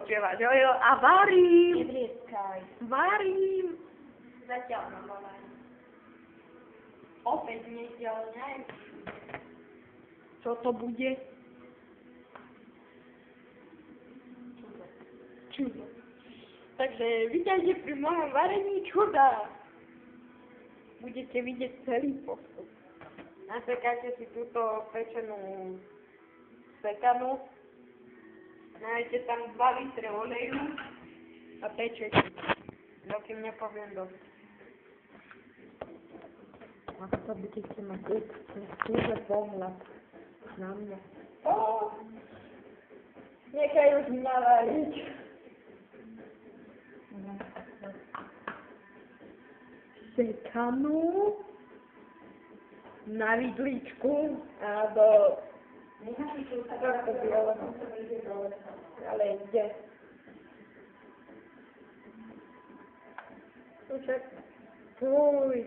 Spievať, jo, a varím. Nebrieskaj. Varím. Zatiaľ mám varím. Opäť nedelňaj. Čo to bude? Čudo. Takže vítajte pri mojom varení čuda. Budete vidieť celý postup. Nasekajte si túto pečenú sekanu. Nájdete tam 2 litre oleju a pečete. Dokým nepoviem dosť. A to budete mať skúze pohľad na mňa. Nechaj už mňa variť. Sekanu na vidličku a do trošku bieleho. Ale ide. Však, fuj,